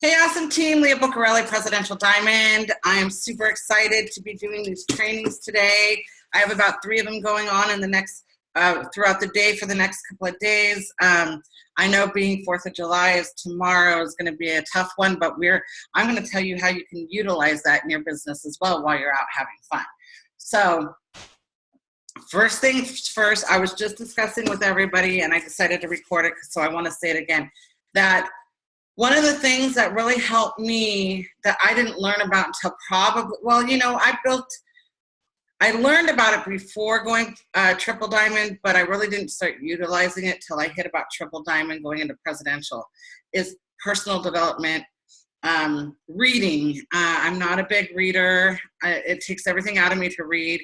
Hey, awesome team, Leah Buccarelli, Presidential Diamond. I am super excited to be doing these trainings today. I have about 3 of them going on in the next, throughout the day for the next couple of days. I know being 4th of July is tomorrow is going to be a tough one, but I'm going to tell you how you can utilize that in your business as well while you're out having fun. So first things first, I was just discussing with everybody and I decided to record it, so I want to say it again, that one of the things that really helped me that I didn't learn about until probably, well, you know, I learned about it before going triple diamond, but I really didn't start utilizing it till I hit about triple diamond going into presidential, is personal development, reading. I'm not a big reader. It takes everything out of me to read,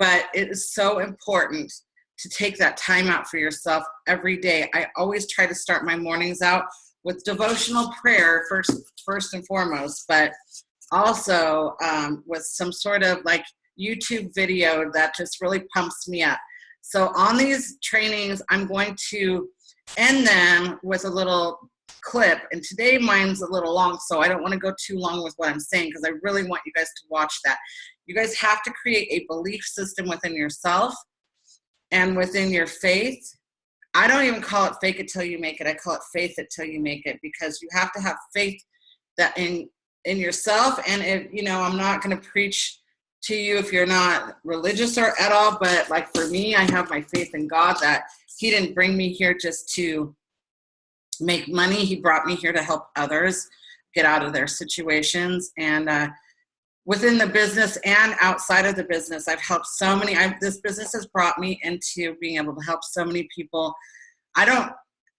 but it is so important to take that time out for yourself every day. I always try to start my mornings out with devotional prayer first and foremost, but also with some sort of like YouTube video that just really pumps me up. So on these trainings, I'm going to end them with a little clip, and today mine's a little long, so I don't want to go too long with what I'm saying because I really want you guys to watch that. You guys have to create a belief system within yourself and within your faith. I don't even call it fake it till you make it. I call it faith it till you make it, because you have to have faith that in yourself. And if, you know, I'm not going to preach to you if you're not religious or at all, but like for me, I have my faith in God that He didn't bring me here just to make money. He brought me here to help others get out of their situations. And within the business and outside of the business, I've helped so many. This business has brought me into being able to help so many people. I don't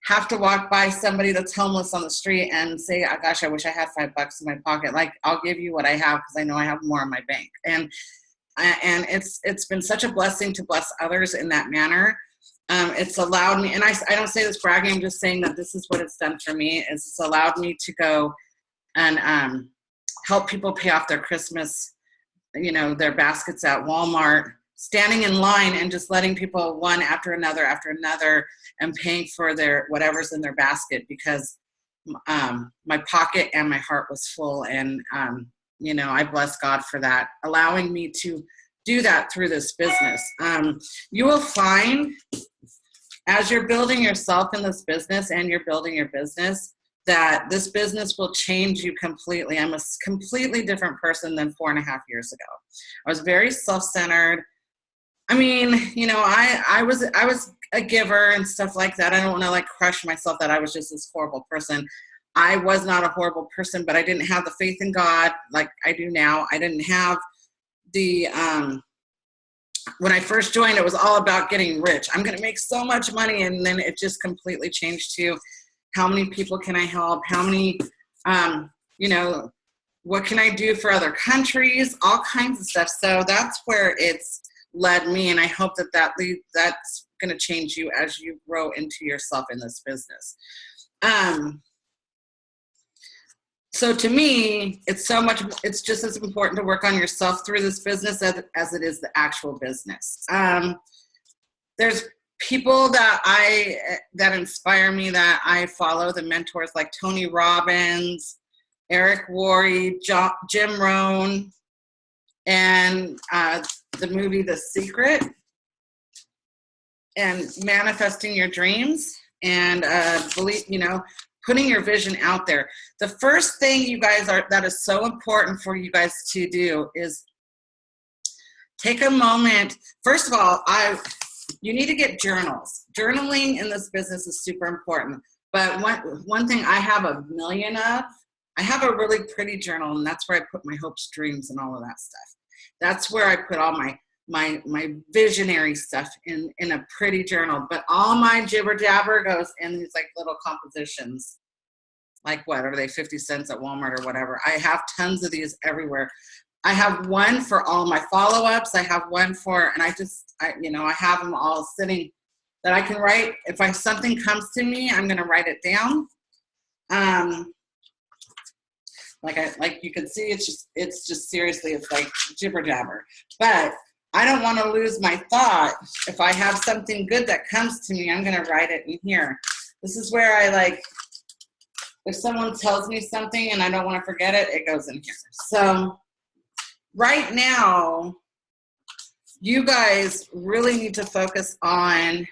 have to walk by somebody that's homeless on the street and say, oh, gosh, I wish I had $5 in my pocket. Like, I'll give you what I have because I know I have more in my bank. And it's been such a blessing to bless others in that manner. It's allowed me, and I don't say this bragging, I'm just saying that this is what it's done for me, is it's allowed me to go and help people pay off their Christmas, you know, their baskets at Walmart, standing in line and just letting people one after another and paying for their whatever's in their basket, because my pocket and my heart was full. And, you know, I bless God for that, allowing me to do that through this business. You will find as you're building yourself in this business and you're building your business, that this business will change you completely. I'm a completely different person than 4.5 years ago. I was very self-centered. I mean, you know, I was a giver and stuff like that. I don't want to like crush myself that I was just this horrible person. I was not a horrible person, but I didn't have the faith in God like I do now. I didn't have the, when I first joined, it was all about getting rich. I'm going to make so much money. And then it just completely changed to, how many people can I help? How many, you know, what can I do for other countries? All kinds of stuff. So that's where it's led me. And I hope that that's going to change you as you grow into yourself in this business. So to me, it's just as important to work on yourself through this business as it is the actual business. There's people that inspire me, that I follow, the mentors like Tony Robbins, Eric Worre, Jim Rohn, and the movie The Secret, and manifesting your dreams, and putting your vision out there. The first thing you guys that is so important for you guys to do is take a moment. First of all, you need to get journals. Journaling in this business is super important. But one thing I have a million of, I have a really pretty journal, and that's where I put my hopes, dreams, and all of that stuff. That's where I put all my visionary stuff in a pretty journal. But all my jibber jabber goes in these like little compositions. Like what are they, 50 cents at Walmart or whatever. I have tons of these everywhere. I have one for all my follow-ups. I have one for, and I have them all sitting that I can write. If something comes to me, I'm going to write it down. Like you can see, it's just seriously, it's like jibber jabber. But I don't want to lose my thought. If I have something good that comes to me, I'm going to write it in here. This is where I if someone tells me something and I don't want to forget it, it goes in here. So right now, you guys really need to focus on,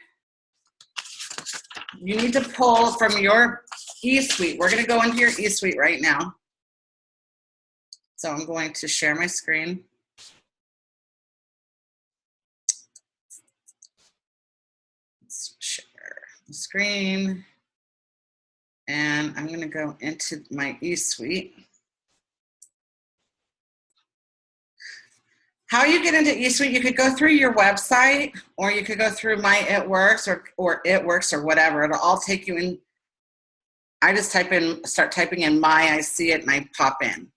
you need to pull from your e-suite. We're going to go into your e-suite right now. So I'm going to share my screen. Let's share the screen. And I'm going to go into my e-suite. How you get into eSuite, you could go through your website, or you could go through My It Works or It Works or whatever. It'll all take you in. I just start typing in my, I see it, and I pop in.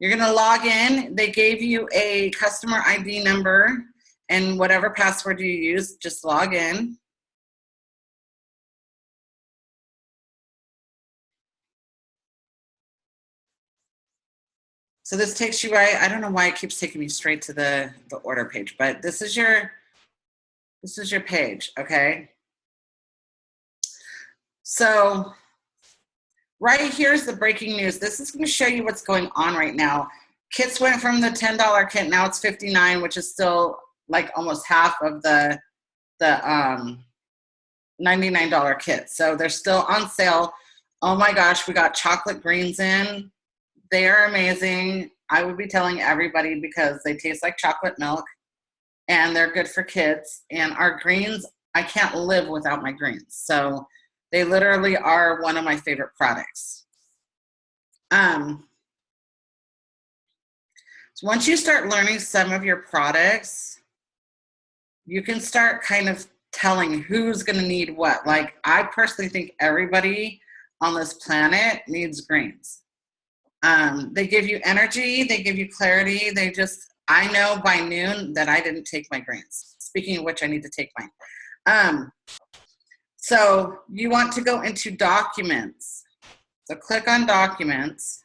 You're going to log in. They gave you a customer ID number, and whatever password you use, just log in. So this takes you right. I don't know why it keeps taking me straight to the order page, but this is your page, okay? So right here's the breaking news. This is going to show you what's going on right now. Kits went from the $10 kit, now it's $59, which is still like almost half of the $99 kit. So they're still on sale. Oh my gosh, we got chocolate greens in. They are amazing. I would be telling everybody because they taste like chocolate milk and they're good for kids. And our greens, I can't live without my greens. So they literally are one of my favorite products. So once you start learning some of your products, you can start kind of telling who's going to need what. Like, I personally think everybody on this planet needs greens. They give you energy, they give you clarity. I know by noon that I didn't take my greens. Speaking of which, I need to take mine. So you want to go into documents. So click on documents.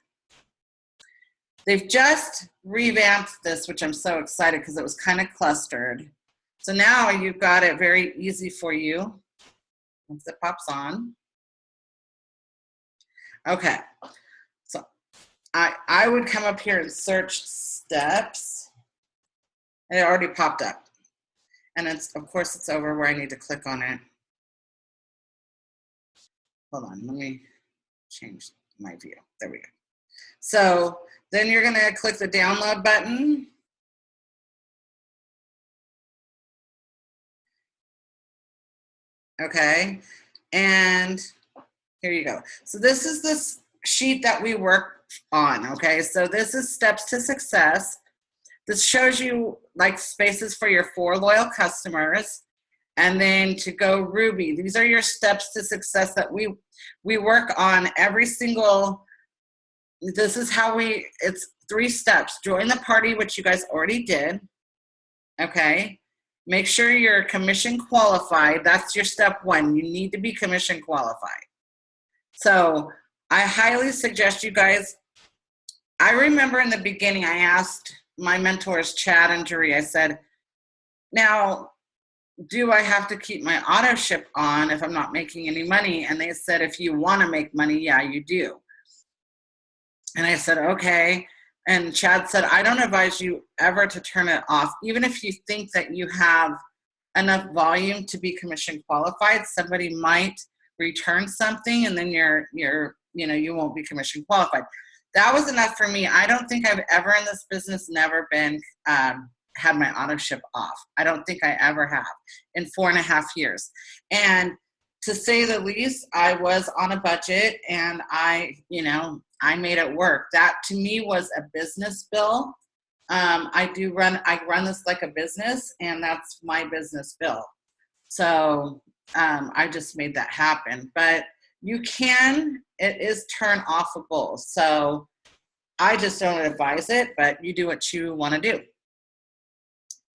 They've just revamped this, which I'm so excited because it was kind of clustered. So now you've got it very easy for you once it pops on. Okay. So I would come up here and search steps. And it already popped up. And of course it's over where I need to click on it. Hold on, let me change my view. There we go. So then you're going to click the download button. Okay, and here you go. So this is this sheet that we work on, okay? So this is steps to success. This shows you like spaces for your 4 loyal customers. And then to go Ruby, these are your steps to success that we work on every single, this is how it's 3 steps. Join the party, which you guys already did, okay? Make sure you're commission qualified. That's your step 1. You need to be commission qualified. So I highly suggest you guys, I remember in the beginning, I asked my mentors, Chad and Jerry, I said, now, do I have to keep my auto ship on if I'm not making any money? And they said, if you want to make money, yeah, you do. And I said, okay. And Chad said, I don't advise you ever to turn it off. Even if you think that you have enough volume to be commission qualified, somebody might return something and then you won't be commission qualified. That was enough for me. I don't think I've ever in this business never been had my auto ship off. I don't think I ever have in 4.5 years. And to say the least, I was on a budget and I made it work. That to me was a business bill. I run this like a business, and that's my business bill. So I just made that happen. But it is turn offable. So I just don't advise it, but you do what you want to do.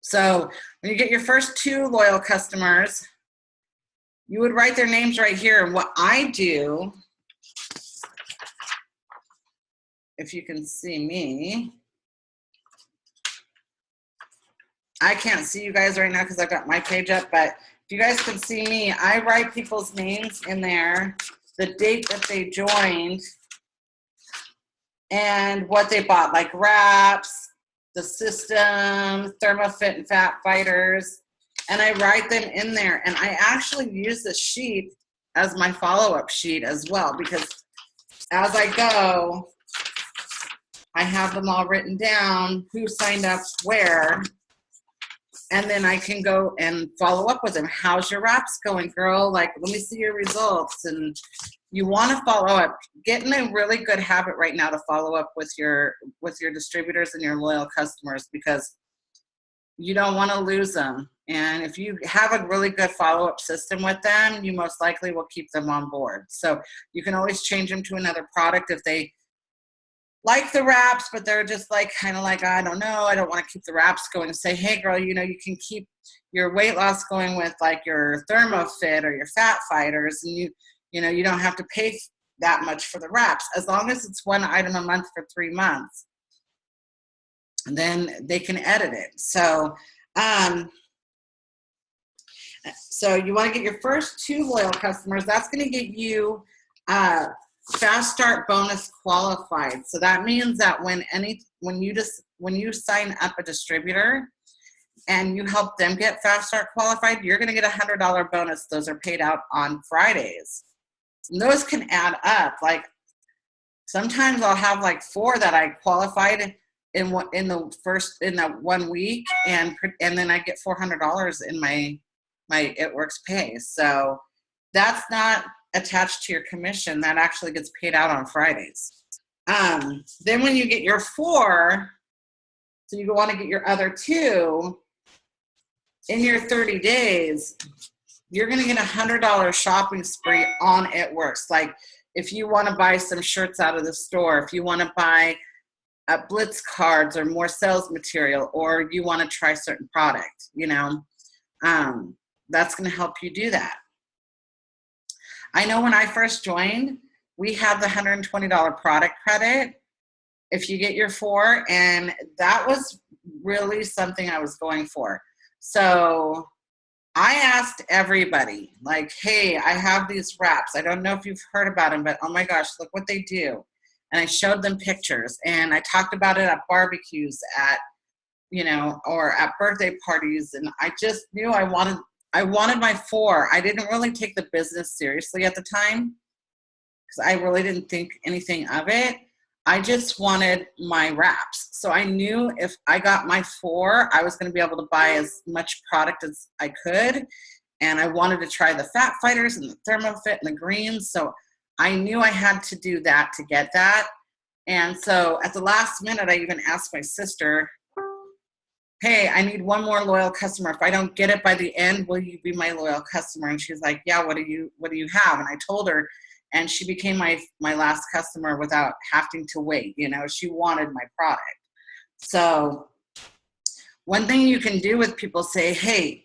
So when you get your first 2 loyal customers, you would write their names right here. And what I do, if you can see me, I can't see you guys right now because I've got my page up, but If you guys can see me, I write people's names in there, the date that they joined, and what they bought, like wraps, the system, ThermoFit and Fat Fighters, and I write them in there. And I actually use this sheet as my follow-up sheet as well, because as I go, I have them all written down, who signed up where, and then I can go and follow up with them. How's your wraps going, girl? Like, let me see your results. And you want to follow up. Get in a really good habit right now to follow up with your distributors and your loyal customers, because you don't want to lose them. And if you have a really good follow-up system with them, you most likely will keep them on board. So you can always change them to another product if they like the wraps, but they're just like, kind of like, I don't know, I don't want to keep the wraps going. Say, hey girl, you know, you can keep your weight loss going with like your ThermoFit or your Fat Fighters, and you know, you don't have to pay that much for the wraps, as long as it's one item a month for 3 months. And then they can edit it. So, so you want to get your first 2 loyal customers. That's going to get you Fast Start bonus qualified. So that means that when you sign up a distributor and you help them get Fast Start qualified, you're going to get a $100 bonus. Those are paid out on Fridays. And those can add up. Like sometimes I'll have like 4 that I qualified in that 1 week, and then I get $400 in my It Works pay. So that's not attached to your commission. That actually gets paid out on Fridays. Then when you get your 4, so you want to get your other 2 in your 30 days, you're going to get a $100 shopping spree on It Works. Like if you want to buy some shirts out of the store, if you want to buy Blitz cards or more sales material, or you want to try certain product, you know, that's going to help you do that. I know when I first joined, we had the $120 product credit if you get your 4, and that was really something I was going for. So I asked everybody, like, hey, I have these wraps. I don't know if you've heard about them, but oh my gosh, look what they do. And I showed them pictures, and I talked about it at barbecues, or at birthday parties, and I just knew I wanted my 4. I didn't really take the business seriously at the time because I really didn't think anything of it. I just wanted my wraps. So I knew if I got my 4, I was going to be able to buy as much product as I could. And I wanted to try the Fat Fighters and the ThermoFit and the greens. So I knew I had to do that to get that. And so at the last minute, I even asked my sister, hey, I need 1 more loyal customer. If I don't get it by the end, will you be my loyal customer? And she's like, yeah, what do you have? And I told her, and she became my last customer without having to wait. You know, she wanted my product. So one thing you can do with people, say, hey,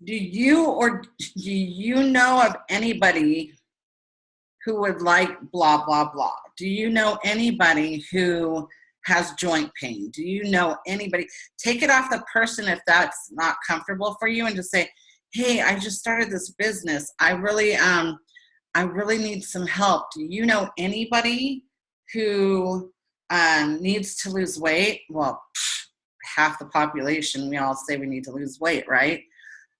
do you know of anybody who would like blah, blah, blah? Do you know anybody who has joint pain? Do you know anybody? Take it off the person if that's not comfortable for you, and just say, hey, I just started this business. I really need some help. Do you know anybody who needs to lose weight? Well, half the population, we all say we need to lose weight, right?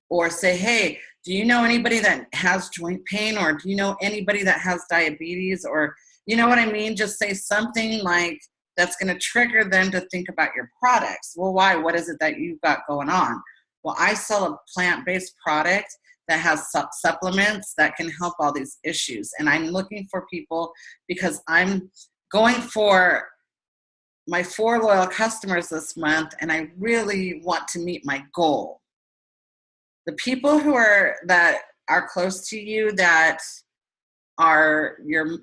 Or say, hey, do you know anybody that has joint pain? Or do you know anybody that has diabetes? Or, you know what I mean? Just say something like that's going to trigger them to think about your products. Well, why? What is it that you've got going on? Well, I sell a plant-based product that has supplements that can help all these issues. And I'm looking for people because I'm going for my 4 loyal customers this month, and I really want to meet my goal. The people that are close to you, that are your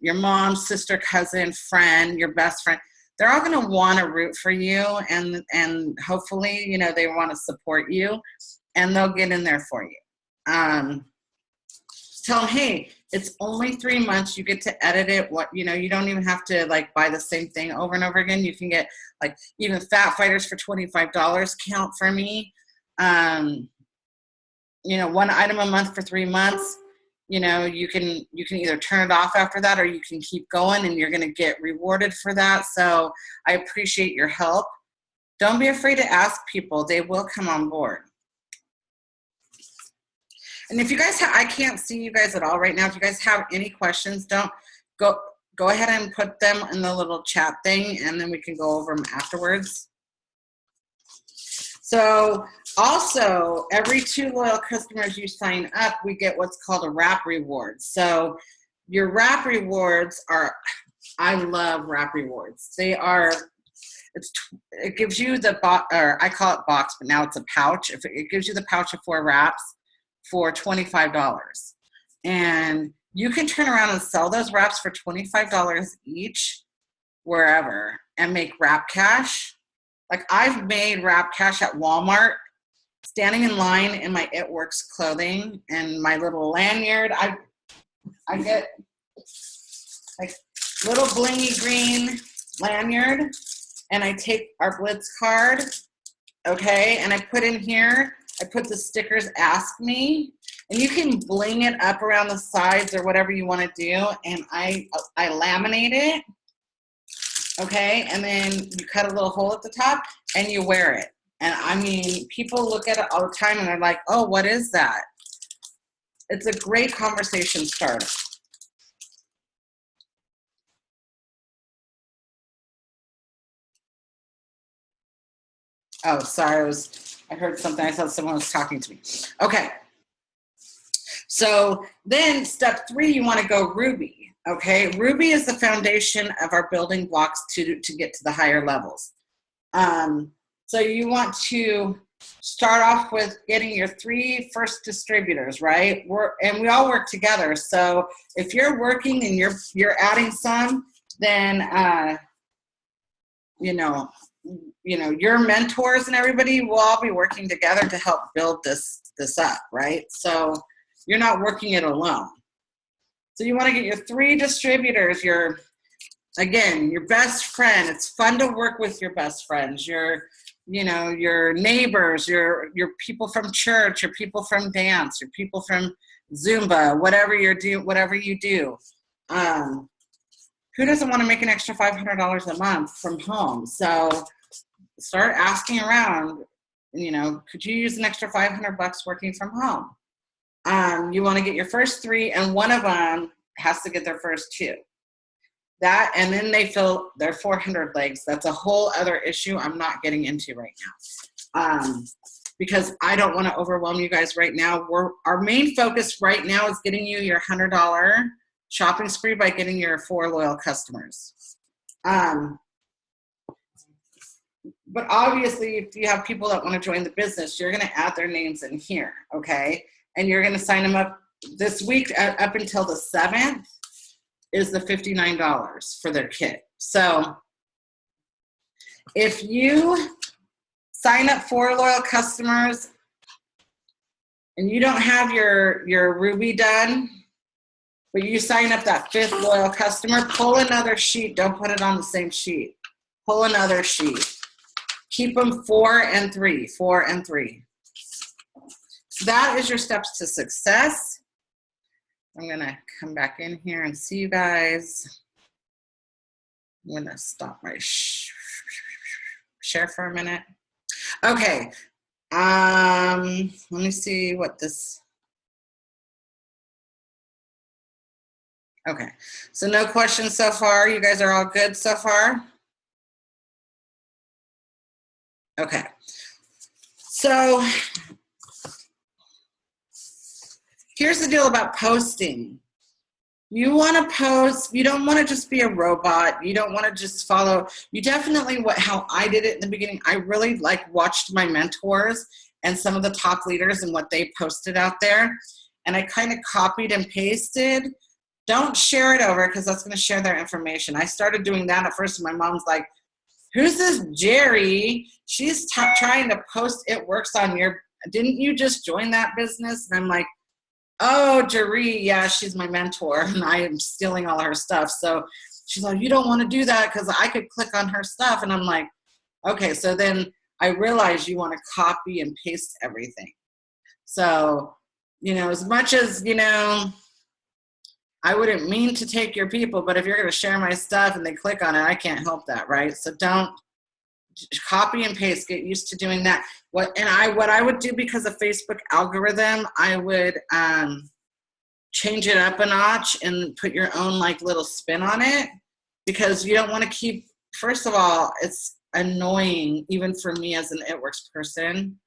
mom, sister, cousin, friend, your best friend, they're all going to want to root for you, and hopefully, they want to support you, and they'll get in there for you. Tell them, hey, it's only 3 months. You get to edit it. You don't even have to buy the same thing over and over again. You can get even Fat Fighters for $25 count for me. you know, 1 item a month for 3 months, you know, you can either turn it off after that, or you can keep going and you're going to get rewarded for that. So I appreciate your help. Don't be afraid to ask people. They will come on board. And if you guys have, I can't see you guys at all right now. If you guys have any questions, don't go ahead and put them in the little chat thing, and then we can go over them afterwards. So also, every 2 loyal customers you sign up, we get what's called a wrap reward. So your wrap rewards are, I love wrap rewards. They are, it gives you the box, or I call it box, but now it's a pouch. It gives you the pouch of 4 wraps for $25. And you can turn around and sell those wraps for $25 each wherever and make wrap cash. Like, I've made wrap cash at Walmart, standing in line in my It Works clothing and my little lanyard. I get like little blingy green lanyard, and I take our Blitz card, okay, and I put in here, I put the stickers Ask Me, and you can bling it up around the sides or whatever you want to do, and I laminate it. Okay, and then you cut a little hole at the top and you wear it. And I mean, people look at it all the time and they're like, oh, what is that? It's a great conversation starter. Oh, sorry, I heard something. I thought someone was talking to me. Okay. So then step 3, you want to go Ruby. Okay, Ruby is the foundation of our building blocks to get to the higher levels. So you want to start off with getting your 3 first distributors, right? And we all work together. So if you're working and you're adding some, then you know your mentors and everybody will all be working together to help build this up, right? So you're not working it alone. So you want to get your 3 distributors, your best friend. It's fun to work with your best friends, your neighbors, your people from church, your people from dance, your people from Zumba, whatever you do. Who doesn't want to make an extra $500 a month from home? So start asking around, could you use an extra $500 working from home? You want to get your first 3, and one of them has to get their first 2. And then they fill their 400 legs. That's a whole other issue I'm not getting into right now, because I don't want to overwhelm you guys right now. Our main focus right now is getting you your $100 shopping spree by getting your 4 loyal customers. But obviously, if you have people that want to join the business, you're going to add their names in here, okay? And you're going to sign them up this week up until the 7th is the $59 for their kit. So if you sign up 4 loyal customers and you don't have your Ruby done, but you sign up that 5th loyal customer, pull another sheet. Don't put it on the same sheet. Pull another sheet. Keep them 4 and 3, 4 and 3. So that is your steps to success. I'm going to come back in here and see you guys. I'm going to stop my share for a minute. Okay. Let me see what this. Okay. So no questions so far. You guys are all good so far? Okay. So here's the deal about posting. You want to post, you don't want to just be a robot. You don't want to just follow. You definitely, how I did it in the beginning, I really watched my mentors and some of the top leaders and what they posted out there. And I kind of copied and pasted. Don't share it over because that's going to share their information. I started doing that at first and my mom's like, who's this Jerry? She's trying to post It Works on your, didn't you just join that business? And I'm like, oh, Jerry, yeah, she's my mentor, and I am stealing all her stuff. So she's like, you don't want to do that because I could click on her stuff. And I'm like, okay. So then I realized you want to copy and paste everything. So, you know, as much as, you know, I wouldn't mean to take your people, but if you're going to share my stuff and they click on it, I can't help that, right? So don't copy and paste. Get used to doing that. What I would do, because of Facebook algorithm, I would change it up a notch and put your own like little spin on it, because you don't want to keep. First of all, it's annoying even for me as an It Works person,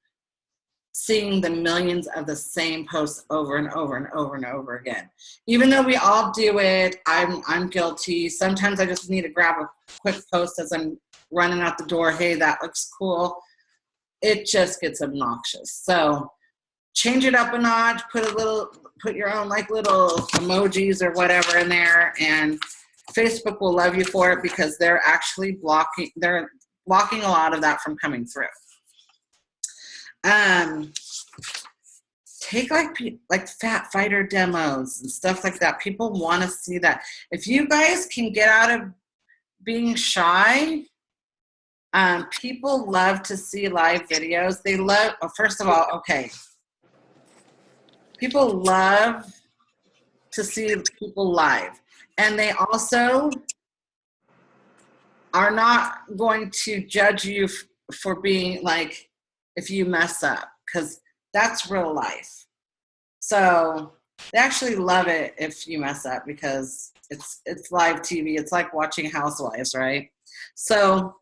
seeing the millions of the same posts over and over and over and over again. Even though we all do it, I'm guilty. Sometimes I just need to grab a quick post as I'm running out the door. Hey, that looks cool. It just gets obnoxious. So change it up a notch, put your own like little emojis or whatever in there, and Facebook will love you for it, because they're actually blocking a lot of that from coming through. Take like fat fighter demos and stuff like that. People want to see that. If you guys can get out of being shy, people love to see live videos. They love, first of all, okay, people love to see people live, and they also are not going to judge you for being like, if you mess up, because that's real life. So they actually love it if you mess up, because it's live TV. It's like watching Housewives, right? So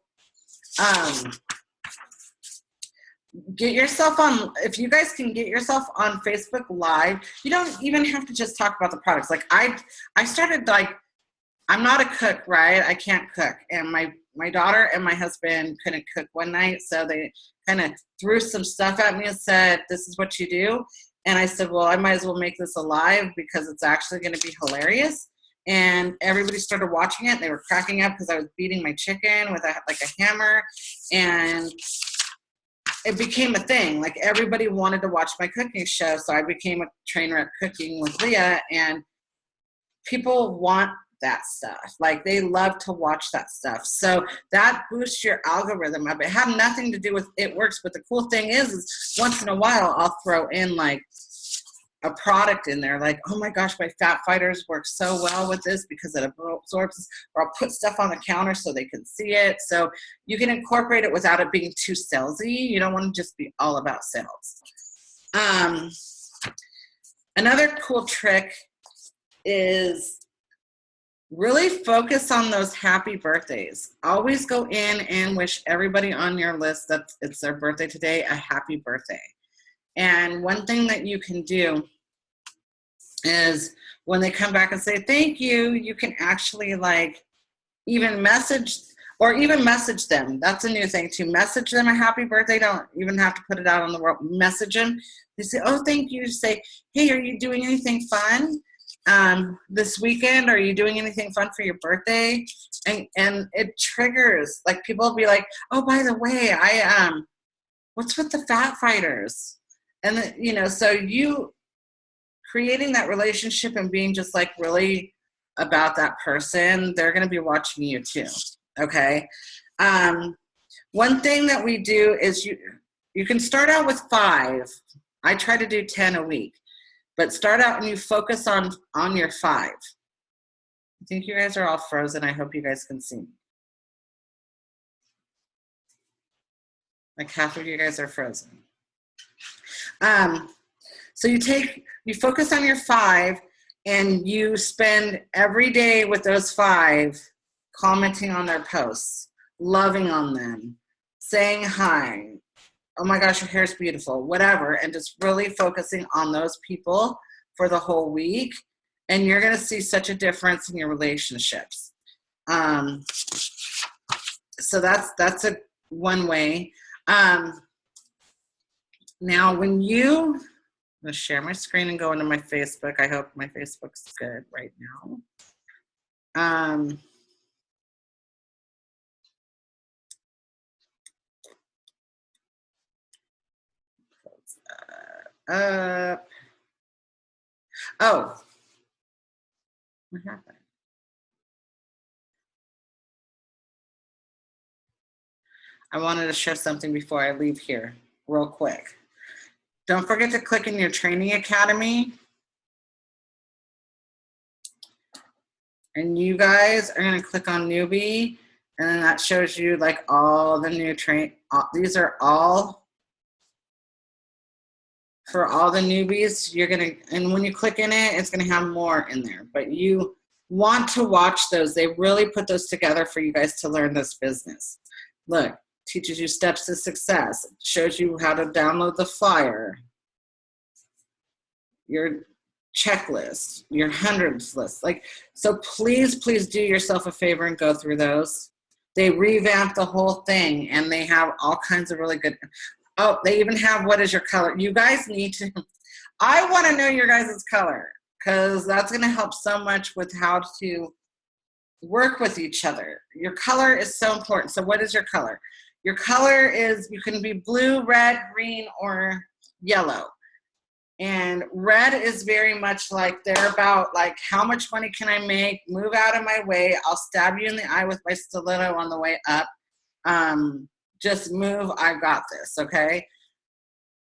get yourself on, if you guys can get yourself on Facebook Live, you don't even have to just talk about the products. Like I started, like, I'm not a cook, right? I can't cook. And my daughter and my husband couldn't cook one night, so they kind of threw some stuff at me and said, this is what you do. And I said, well, I might as well make this alive, because it's actually going to be hilarious. And everybody started watching it. They were cracking up because I was beating my chicken with like a hammer. And it became a thing. Like, everybody wanted to watch my cooking show. So I became a trainer at Cooking with Leah, and people want that stuff. Like, they love to watch that stuff. So that boosts your algorithm up. It had nothing to do with It Works, but the cool thing is once in a while I'll throw in like a product in there, like, oh my gosh, my fat fighters work so well with this because it absorbs, or I'll put stuff on the counter so they can see it. So you can incorporate it without it being too salesy. You don't want to just be all about sales. Another cool trick is really focus on those happy birthdays. Always go in and wish everybody on your list that it's their birthday today a happy birthday. And one thing that you can do is when they come back and say thank you, you can actually like even message them. That's a new thing too. Message them a happy birthday. Don't even have to put it out on the world. Message them. They say, oh, thank you. Say, hey, are you doing anything fun this weekend? Are you doing anything fun for your birthday? And it triggers, like, people will be like, oh, by the way, what's with the fat fighters? And you know, so you creating that relationship and being just like really about that person, they're going to be watching you too. Okay. One thing that we do is you can start out with 5. I try to do 10 a week, but start out and you focus on your 5. I think you guys are all frozen. I hope you guys can see me. Like, half of you guys are frozen. So you focus on your 5, and you spend every day with those 5 commenting on their posts, loving on them, saying hi, oh my gosh, your hair is beautiful, whatever, and just really focusing on those people for the whole week. And you're going to see such a difference in your relationships. So that's a one way. Now, when I'm going to share my screen and go into my Facebook. I hope my Facebook's good right now. Oh, what happened? I wanted to share something before I leave here real quick. Don't forget to click in your training academy. And you guys are going to click on Newbie, and then that shows you like all the new these are all for all the newbies. You're going to, and when you click in it, it's going to have more in there, but you want to watch those. They really put those together for you guys to learn this business. Look, teaches you steps to success. It shows you how to download the flyer, your checklist, your hundreds list. Like, so please do yourself a favor and go through those. They revamped the whole thing, and they have all kinds of really good, oh, they even have what is your color. You guys need to, I want to know your guys' color, because that's going to help so much with how to work with each other. Your color is so important. So what is your color? Your color is, you can be blue, red, green, or yellow. And red is very much like, they're about like, how much money can I make? Move out of my way. I'll stab you in the eye with my stiletto on the way up. Just move. I've got this. Okay.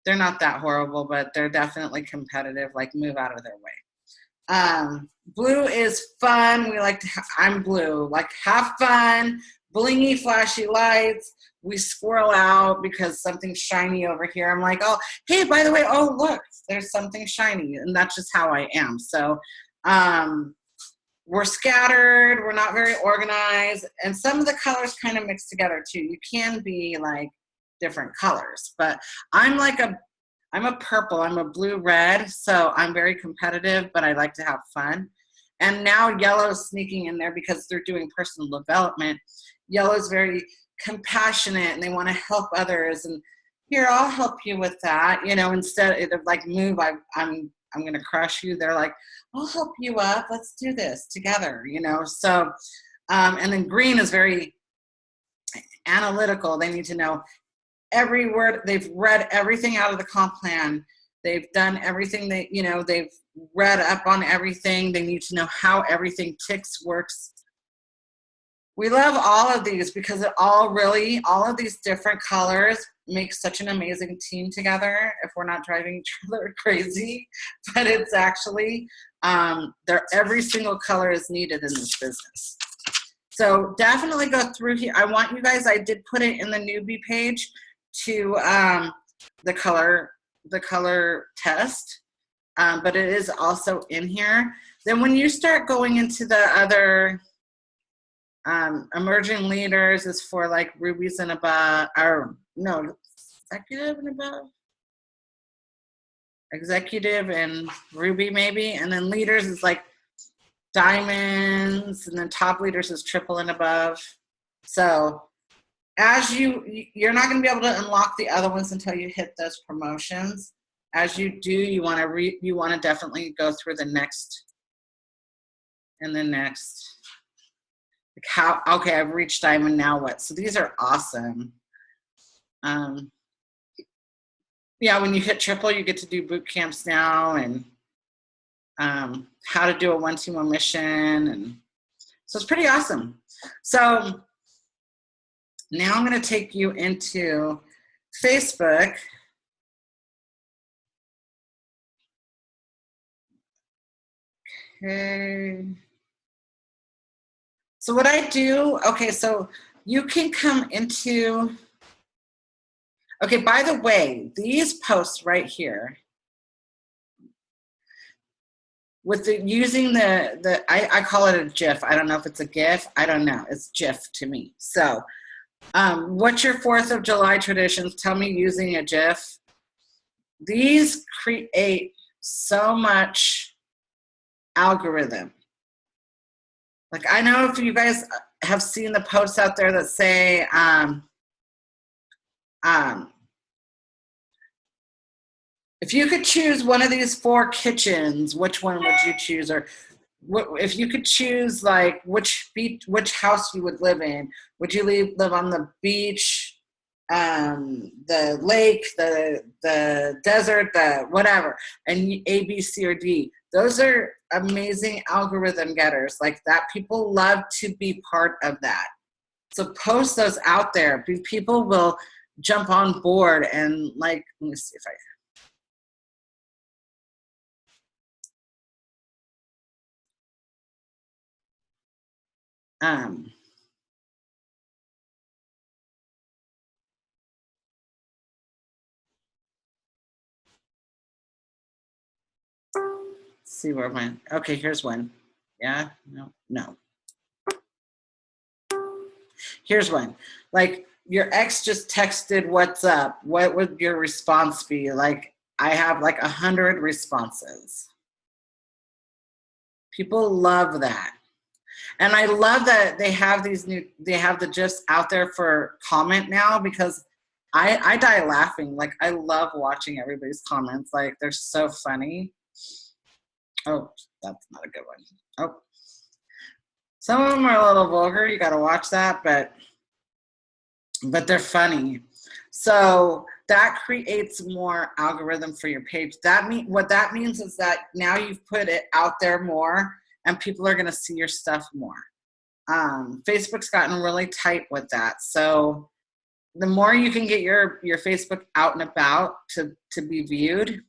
They're not that horrible, but they're definitely competitive. Like, move out of their way. Blue is fun. We like to, I'm blue, like have fun, blingy, flashy lights. We squirrel out because something's shiny over here. I'm like, oh, hey, by the way, oh, look, there's something shiny. And that's just how I am. So we're scattered. We're not very organized. And some of the colors kind of mix together too. You can be like different colors, but I'm a purple. I'm a blue red. So I'm very competitive, but I like to have fun. And now yellow is sneaking in there because they're doing personal development. Yellow is very compassionate, and they want to help others. And here, I'll help you with that. You know, instead of like, move, I'm going to crush you. They're like, I'll help you up. Let's do this together. You know, so, and then green is very analytical. They need to know every word. They've read everything out of the comp plan. They've done everything that, you know, they've read up on everything. They need to know how everything ticks, works. We love all of these because it all of these different colors make such an amazing team together, if we're not driving each other crazy. But it's actually, every single color is needed in this business. So definitely go through here. I want you guys, I did put it in the newbie page to the color test, but it is also in here. Then when you start going into the other emerging leaders, is for like rubies and above, or no, executive and above, executive and ruby maybe, and then leaders is like diamonds, and then top leaders is triple and above. So as you're not going to be able to unlock the other ones until you hit those promotions. As you do, you want to definitely go through the next and the next. Like how, okay, I've reached diamond, now what? So these are awesome. Yeah, when you hit triple, you get to do boot camps now, and how to do a 1-2-1 mission, and so it's pretty awesome. So now I'm going to take you into Facebook. Okay. So what I do, okay, so you can come into, okay, by the way, these posts right here, with using I call it a GIF. I don't know if it's a GIF. I don't know. It's GIF to me. So what's your 4th of July traditions? Tell me using a GIF. These create so much algorithm. Like, I know if you guys have seen the posts out there that say, if you could choose one of these 4 kitchens, which one would you choose? Or if you could choose, like, which house you would live in? Would you live on the beach, the lake, the desert, the whatever, and A, B, C, or D? Those are amazing algorithm getters. Like that, people love to be part of that. So post those out there. People will jump on board, and like, let me see if I Um, see where my, okay, here's one. Yeah, no. Here's one. Like, your ex just texted, "What's up?" What would your response be? Like, I have like 100 responses. People love that. And I love that they have the GIFs out there for comment now, because I die laughing. Like, I love watching everybody's comments. Like, they're so funny. Oh, that's not a good one. Oh, some of them are a little vulgar. You got to watch that, but they're funny. So that creates more algorithm for your page. What that means is that now you've put it out there more, and people are going to see your stuff more. Facebook's gotten really tight with that. So the more you can get your Facebook out and about to be viewed,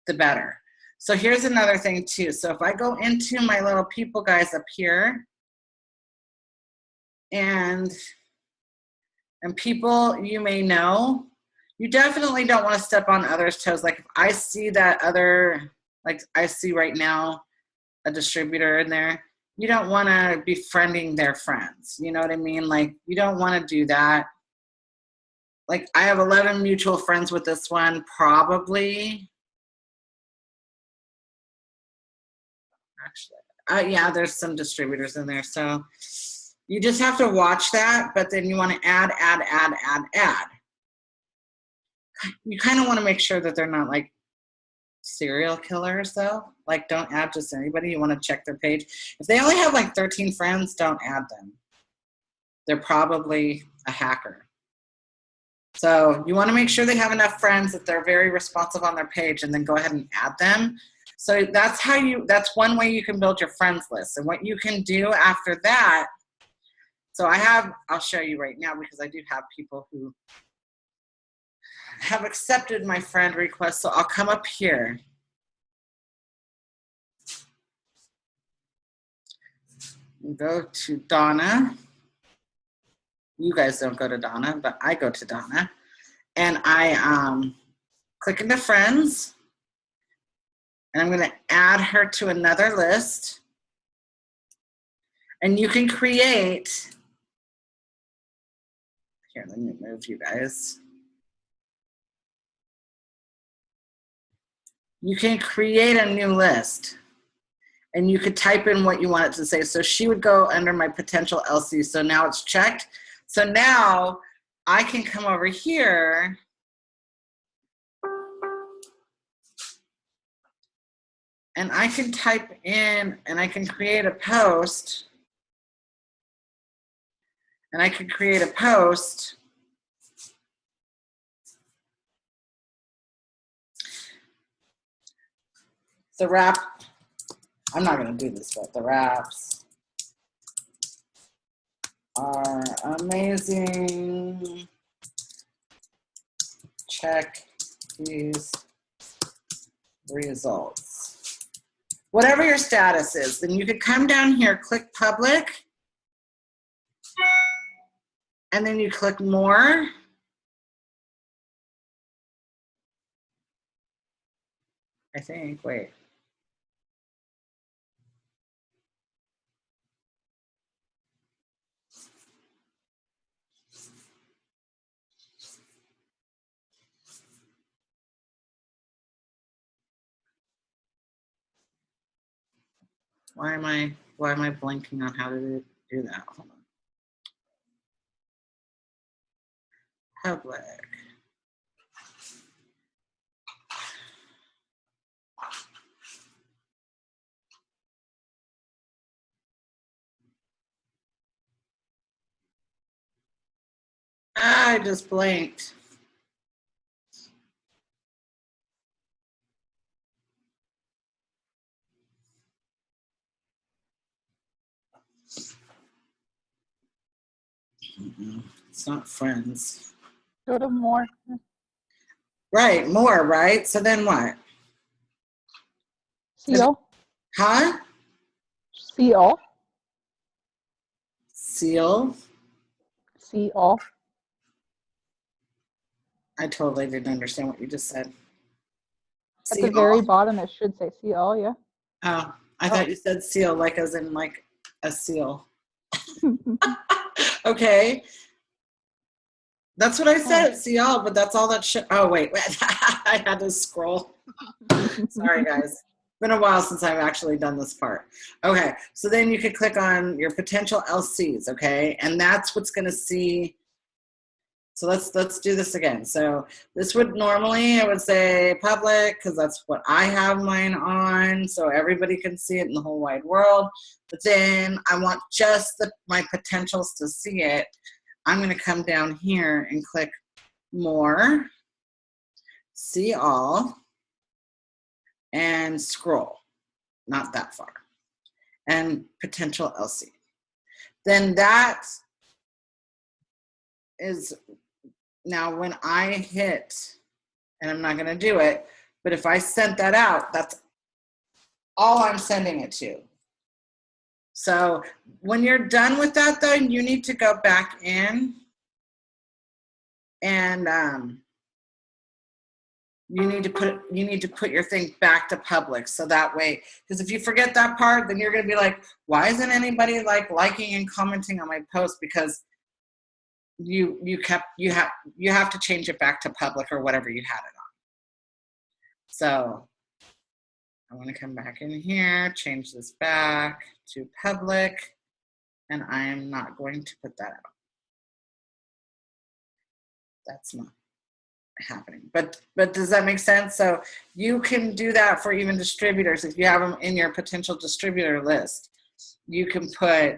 the better. So here's another thing too. So if I go into my little people guys up here, and people you may know, you definitely don't want to step on others' toes. Like, if I see that other, like I see right now a distributor in there, you don't want to be friending their friends. You know what I mean? Like, you don't want to do that. Like, I have 11 mutual friends with this one, probably. Actually, yeah, there's some distributors in there. So you just have to watch that, but then you want to add. You kind of want to make sure that they're not like serial killers, though. Like, don't add just anybody. You want to check their page. If they only have like 13 friends, don't add them. They're probably a hacker. So you want to make sure they have enough friends that they're very responsive on their page, and then go ahead and add them. So that's one way you can build your friends list. And what you can do after that, so I'll show you right now, because I do have people who have accepted my friend request. So I'll come up here. Go to Donna. You guys don't go to Donna, but I go to Donna. And I click into friends. And I'm going to add her to another list. And you can create, here, let me move you guys. You can create a new list, and you could type in what you want it to say. So she would go under my potential LC. So now it's checked. So now I can come over here and I can type in, and I can create a post. And I can create a post. The wrap, I'm not going to do this, but the wraps are amazing. Check these results. Whatever your status is, then you could come down here, click public, and then you click more. I think, wait. Why am I blanking on how to do that? Hold on. Public. I just blanked. It's not friends. Go to more. Right, more, right? So then what? CO. Huh? CO. seal. See all. I totally didn't understand what you just said. At See the very all? bottom, it should say see all, yeah. Oh, I thought you said seal, like as in like a seal. Okay. That's what I said, see all, but that's all that should. Oh, wait. I had to scroll. Sorry, guys. Been a while since I've actually done this part. Okay, so then you could click on your potential LCs, okay? And that's what's going to see. So let's do this again. So this would normally, I would say public, because that's what I have mine on, so everybody can see it in the whole wide world. But then I want just my potentials to see it. I'm going to come down here and click more, see all, and scroll. Not that far. And potential LC. Then that is now when I hit, and I'm not going to do it, but if I sent that out, that's all I'm sending it to. So when you're done with that, though, you need to go back in and you need to put your thing back to public, so that way, because if you forget that part, then you're going to be like, why isn't anybody like liking and commenting on my post? Because you have to change it back to public or whatever you had it on. So I want to come back in here, change this back to public, and I am not going to put that out. That's not happening. But does that make sense? So you can do that for even distributors. If you have them in your potential distributor list, you can put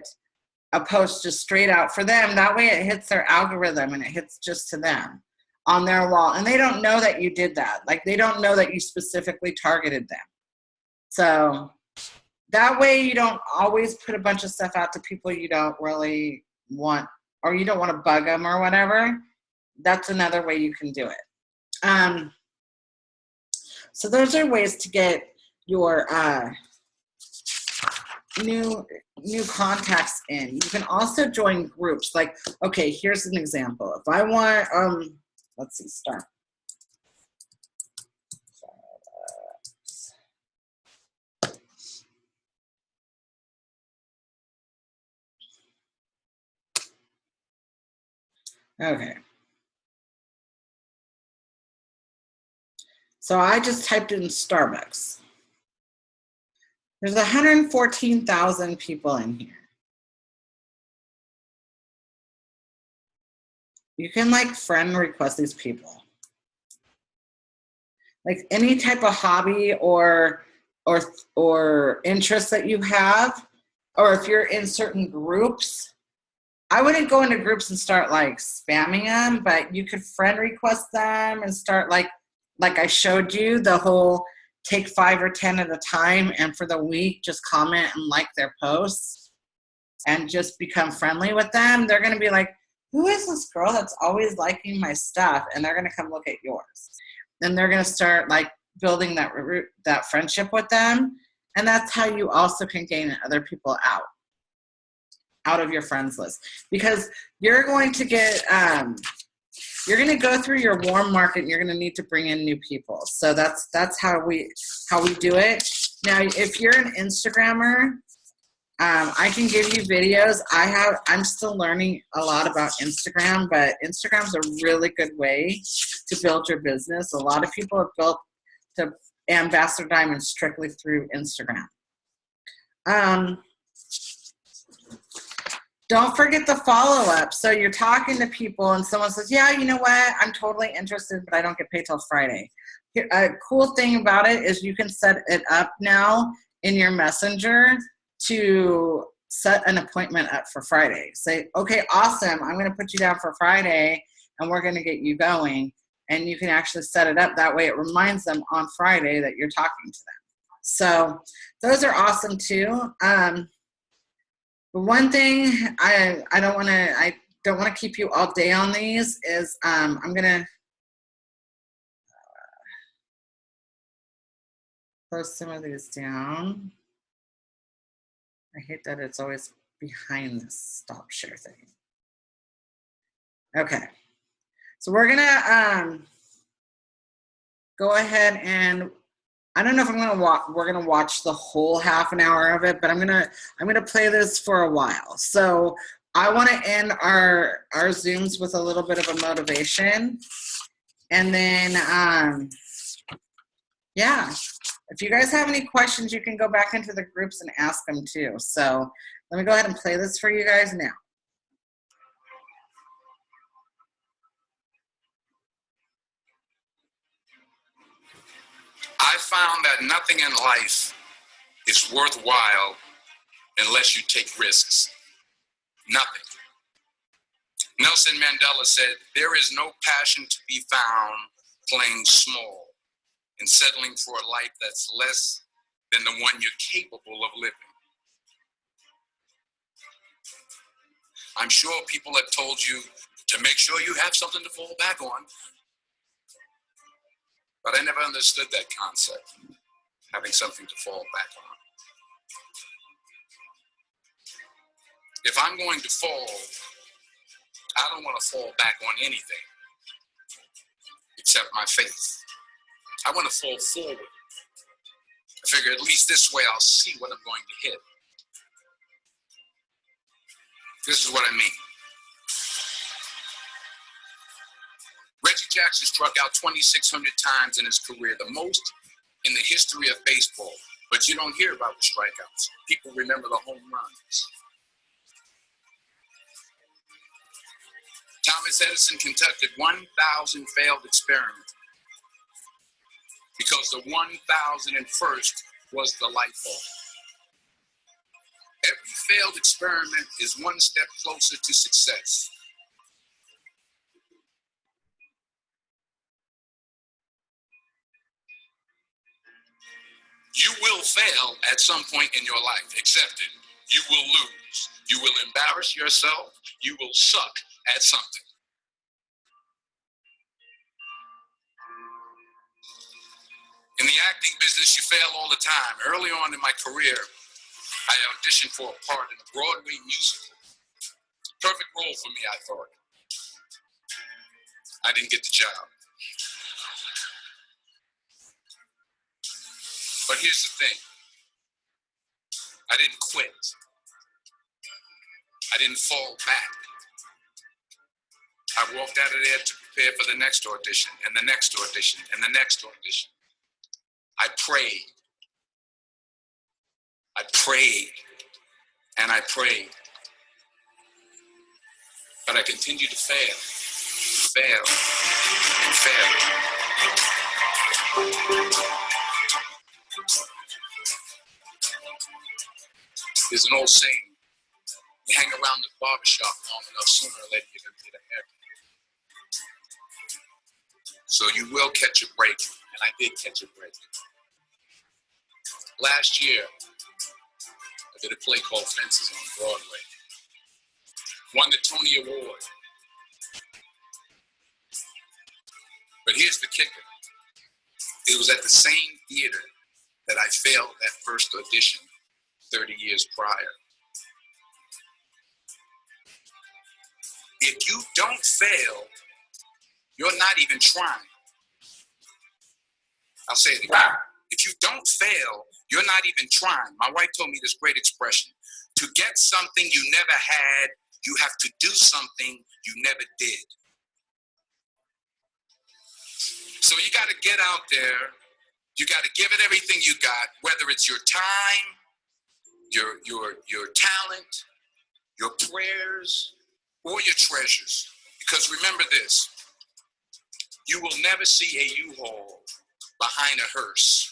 a post just straight out for them. That way it hits their algorithm and it hits just to them on their wall. And they don't know that you did that. Like, they don't know that you specifically targeted them. So that way you don't always put a bunch of stuff out to people you don't really want, or you don't want to bug them or whatever. That's another way you can do it. So those are ways to get your new contacts in. You can also join groups. Like, okay, here's an example. If I want, let's see, start. Okay. So I just typed in Starbucks. There's 114,000 people in here. You can like friend request these people. Like any type of hobby or interest that you have, or if you're in certain groups, I wouldn't go into groups and start like spamming them, but you could friend request them and start like I showed you, the whole take 5 or 10 at a time, and for the week just comment and like their posts and just become friendly with them. They're going to be like, who is this girl that's always liking my stuff? And they're going to come look at yours. Then they're going to start like building that friendship with them. And that's how you also can gain other people out of your friends list, because you're going to get you're going to go through your warm market and you're going to need to bring in new people. So that's how we do it. Now, if you're an Instagrammer, I can give you videos. I'm still learning a lot about Instagram, but Instagram's a really good way to build your business. A lot of people have built to Ambassador Diamond strictly through Instagram. Don't forget the follow-up. So you're talking to people and someone says, yeah, you know what? I'm totally interested, but I don't get paid till Friday. A cool thing about it is you can set it up now in your messenger to set an appointment up for Friday. Say, okay, awesome. I'm going to put you down for Friday and we're going to get you going. And you can actually set it up. That way it reminds them on Friday that you're talking to them. So those are awesome too. But one thing I don't want to keep you all day on these is I'm going to close some of these down. I hate that it's always behind this stop share thing. Okay. So we're gonna go ahead and I don't know if we're gonna watch the whole half an hour of it, but I'm gonna play this for a while. So I want to end our Zooms with a little bit of a motivation, and then yeah, if you guys have any questions, you can go back into the groups and ask them too. So let me go ahead and play this for you guys now. I found that nothing in life is worthwhile unless you take risks. Nothing. Nelson Mandela said, "There is no passion to be found playing small and settling for a life that's less than the one you're capable of living." I'm sure people have told you to make sure you have something to fall back on, but I never understood that concept, having something to fall back on. If I'm going to fall, I don't want to fall back on anything except my faith. I want to fall forward. I figure at least this way I'll see what I'm going to hit. This is what I mean. Reggie Jackson struck out 2,600 times in his career, the most in the history of baseball. But you don't hear about the strikeouts. People remember the home runs. Thomas Edison conducted 1,000 failed experiments because the 1,001st was the light bulb. Every failed experiment is one step closer to success. You will fail at some point in your life. Accept it. You will lose. You will embarrass yourself. You will suck at something. In the acting business, you fail all the time. Early on in my career, I auditioned for a part in a Broadway musical. Perfect role for me, I thought. I didn't get the job. But here's the thing. I didn't quit. I didn't fall back. I walked out of there to prepare for the next audition, and the next audition, and the next audition. I prayed. I prayed. And I prayed. But I continued to fail. Fail. And fail. There's an old saying. You hang around the barbershop long enough, sooner or later you're going to get a haircut. So you will catch a break, and I did catch a break. Last year, I did a play called Fences on Broadway. Won the Tony Award. But here's the kicker. It was at the same theater that I failed that first audition 30 years prior. If you don't fail, you're not even trying. I'll say it again. If you don't fail, you're not even trying. My wife told me this great expression. To get something you never had, you have to do something you never did. So you got to get out there. You got to give it everything you got, whether it's your time, your talent, your prayers, or your treasures. Because remember this, you will never see a U-Haul behind a hearse.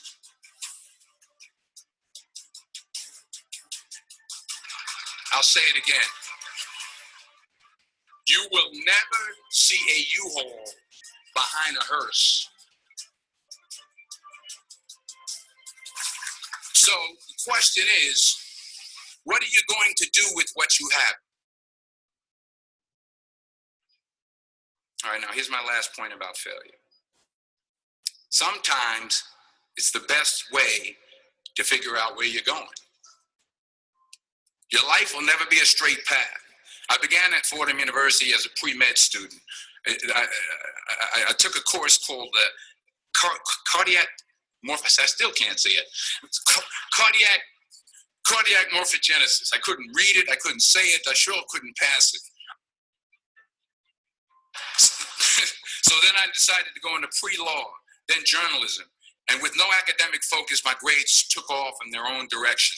I'll say it again. You will never see a U-Haul behind a hearse. So the question is, what are you going to do with what you have? All right, now here's my last point about failure. Sometimes it's the best way to figure out where you're going. Your life will never be a straight path. I began at Fordham University as a pre-med student. I took a course called cardiac morphogenesis. I still can't say it. Cardiac morphogenesis. I couldn't read it. I couldn't say it. I sure couldn't pass it. So then I decided to go into pre-law, then journalism. And with no academic focus, my grades took off in their own direction.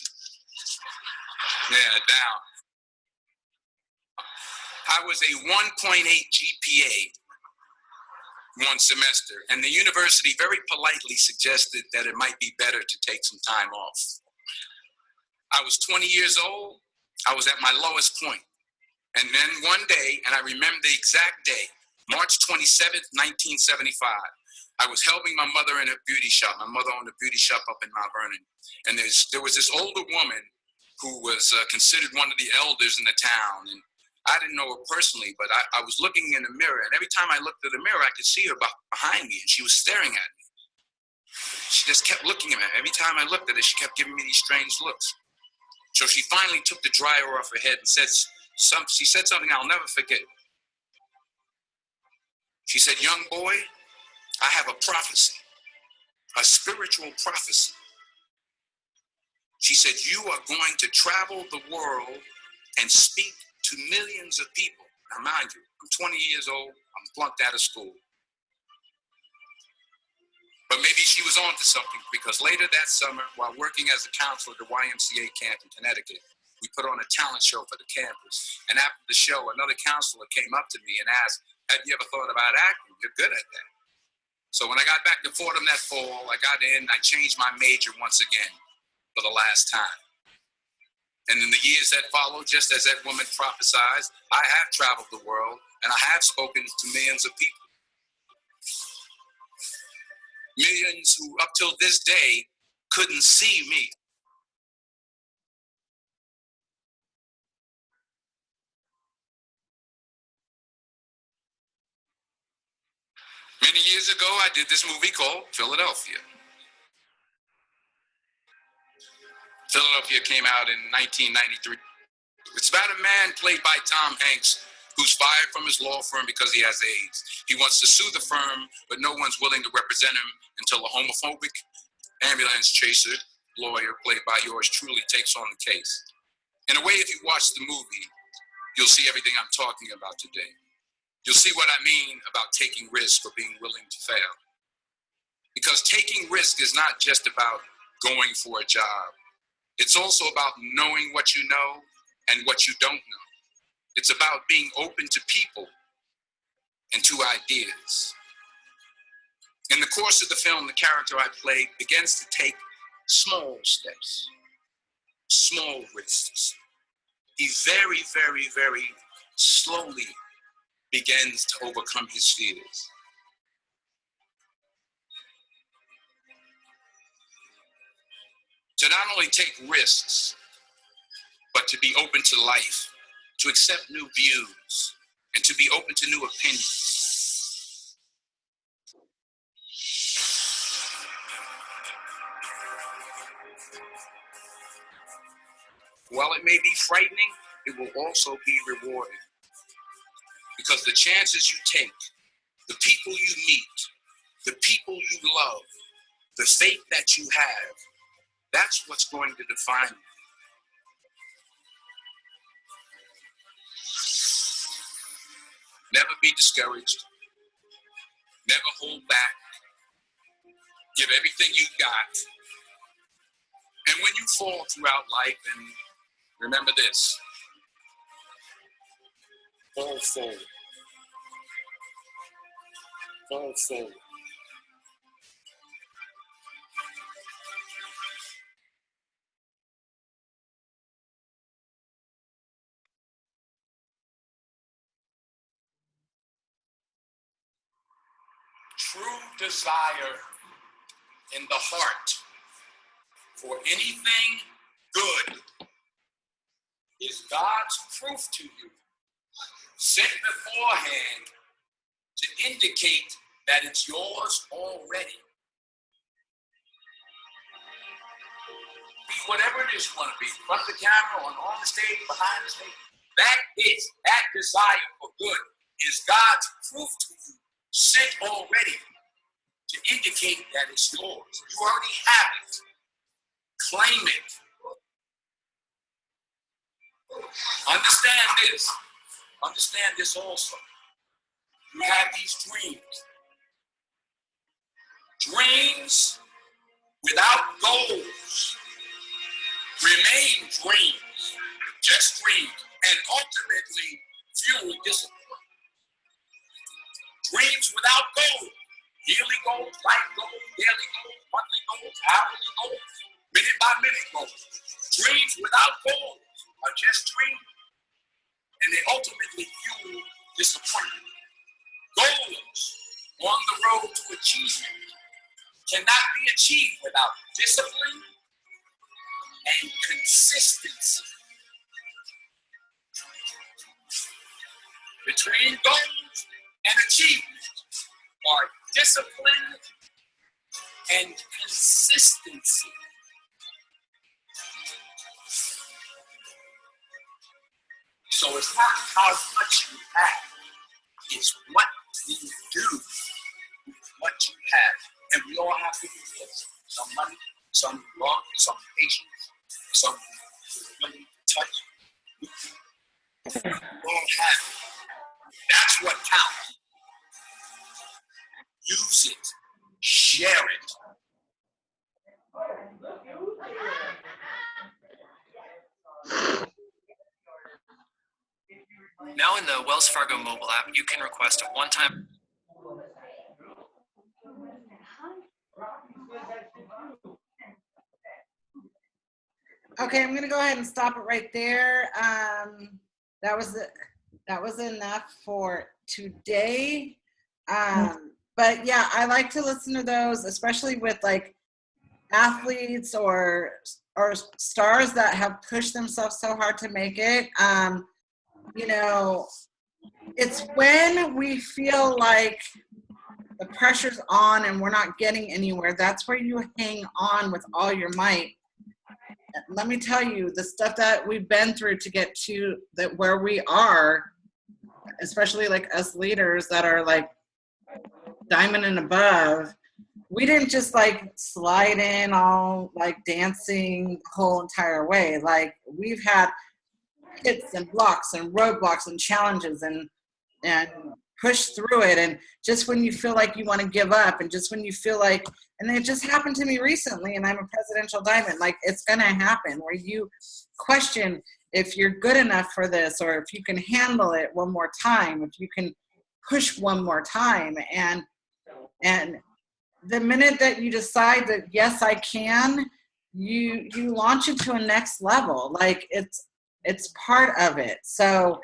Yeah, down. I was a 1.8 GPA one semester, and the university very politely suggested that it might be better to take some time off. I was 20 years old. I was at my lowest point. And then one day, and I remember the exact day, March 27th, 1975, I was helping my mother in a beauty shop. My mother owned a beauty shop up in Mount Vernon. And there was this older woman who was considered one of the elders in the town. And I didn't know her personally, but I was looking in the mirror. And every time I looked at the mirror, I could see her behind me. And she was staring at me. She just kept looking at me. Every time I looked at her, she kept giving me these strange looks. So she finally took the dryer off her head and she said something I'll never forget. She said, "Young boy, I have a prophecy, a spiritual prophecy." She said, "You are going to travel the world and speak to millions of people." Now, mind you, I'm 20 years old. I'm flunked out of school. But maybe she was on to something, because later that summer, while working as a counselor at the YMCA camp in Connecticut, we put on a talent show for the campus. And after the show, another counselor came up to me and asked, "Have you ever thought about acting? You're good at that." So when I got back to Fordham that fall, I got in, I changed my major once again for the last time. And in the years that followed, just as that woman prophesied, I have traveled the world and I have spoken to millions of people. Millions who up till this day couldn't see me. Many years ago, I did this movie called Philadelphia. Philadelphia came out in 1993. It's about a man played by Tom Hanks who's fired from his law firm because he has AIDS. He wants to sue the firm, but no one's willing to represent him until a homophobic ambulance chaser lawyer played by yours truly takes on the case. In a way, if you watch the movie, you'll see everything I'm talking about today. You'll see what I mean about taking risk or being willing to fail. Because taking risk is not just about going for a job. It's also about knowing what you know and what you don't know. It's about being open to people and to ideas. In the course of the film, the character I play begins to take small steps, small risks. He very, very, very slowly begins to overcome his fears. To not only take risks, but to be open to life, to accept new views, and to be open to new opinions. While it may be frightening, it will also be rewarding. Because the chances you take, the people you meet, the people you love, the faith that you have, that's what's going to define you. Never be discouraged. Never hold back. Give everything you got. And when you fall throughout life, and remember this, fall forward. Fall forward. True desire in the heart for anything good is God's proof to you, set beforehand to indicate that it's yours already. whatever it is you want to be, in front of the camera, on the stage, behind the stage. That desire for good is God's proof to you, sent already to indicate that it's yours. You already have it. Claim it. Understand this. Understand this also. You have these dreams. Dreams without goals remain dreams, just dreams, and ultimately fuel disappointment. Dreams without goals, yearly goals, life goals, daily goals, monthly goals, hourly goals, minute by minute goals. Dreams without goals are just dreams, and they ultimately fuel disappointment. Goals on the road to achievement cannot be achieved without discipline and consistency. Between goals and achievement are discipline and consistency. So it's not how much you have, it's what you do with what you have. And we all have to do this. Some money, some love, some patience, some willing to touch. We all have it. That's what counts. Use it. Share it. Now in the Wells Fargo mobile app, you can request a one-time. Okay, I'm gonna go ahead and stop it right there. That was enough for today. But yeah, I like to listen to those, especially with like athletes or stars that have pushed themselves so hard to make it. You know, it's when we feel like the pressure's on and we're not getting anywhere, that's where you hang on with all your might. Let me tell you, the stuff that we've been through to get to that where we are, especially like us leaders that are like diamond and above, we didn't just like slide in all like dancing the whole entire way. Like we've had hits and blocks and roadblocks and challenges and push through it. And just when you feel like you want to give up, and just when you feel like, and it just happened to me recently, and I'm a presidential diamond, like it's going to happen where you question if you're good enough for this, or if you can handle it one more time, if you can push one more time. And the minute that you decide that, yes, I can, you launch it to a next level. Like it's part of it. So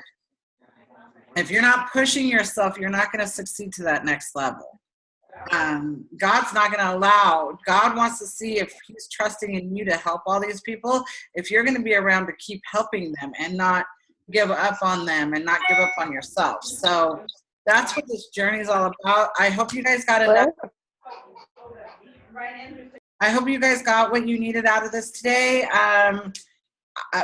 if you're not pushing yourself, you're not going to succeed to that next level. God's not going to allow. God wants to see if he's trusting in you to help all these people, if you're going to be around to keep helping them and not give up on them and not give up on yourself. So that's what this journey is all about. I hope you guys got enough. I hope you guys got what you needed out of this today.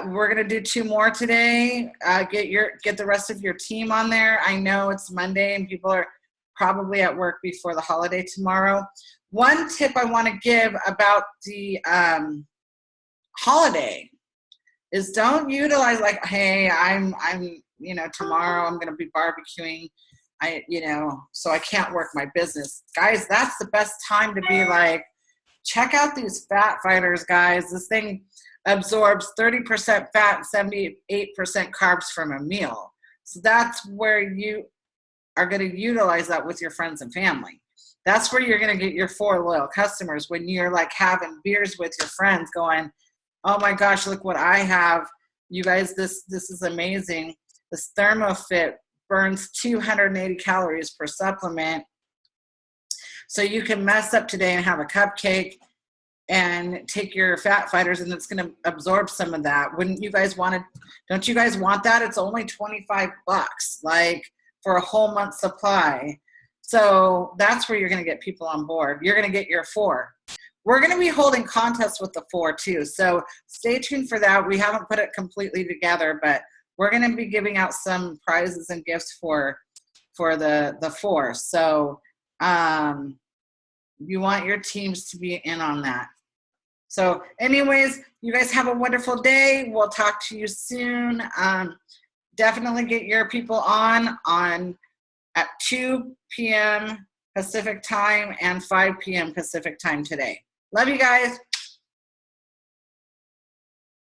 We're gonna do 2 more today. Get the rest of your team on there. I know it's Monday and people are probably at work before the holiday tomorrow. One tip I want to give about the holiday is don't utilize like, hey, I'm tomorrow I'm gonna be barbecuing. So I can't work my business. Guys, that's the best time to be like, check out these fat fighters, guys. This thing absorbs 30% fat and 78% carbs from a meal. So that's where you are going to utilize that with your friends and family. That's where you're going to get your 4 loyal customers, when you're like having beers with your friends going, oh my gosh, look what I have. You guys, this is amazing. This ThermoFit burns 280 calories per supplement. So you can mess up today and have a cupcake and take your fat fighters, and it's going to absorb some of that. Wouldn't you guys want it? Don't you guys want that? It's only $25, like for a whole month's supply. So that's where you're going to get people on board. You're going to get your 4. We're going to be holding contests with the 4 too, so stay tuned for that. We haven't put it completely together, but we're going to be giving out some prizes and gifts for the 4. So you want your teams to be in on that. So anyways, you guys have a wonderful day. We'll talk to you soon. Definitely get your people on at 2 p.m. Pacific time and 5 p.m. Pacific time today. Love you guys.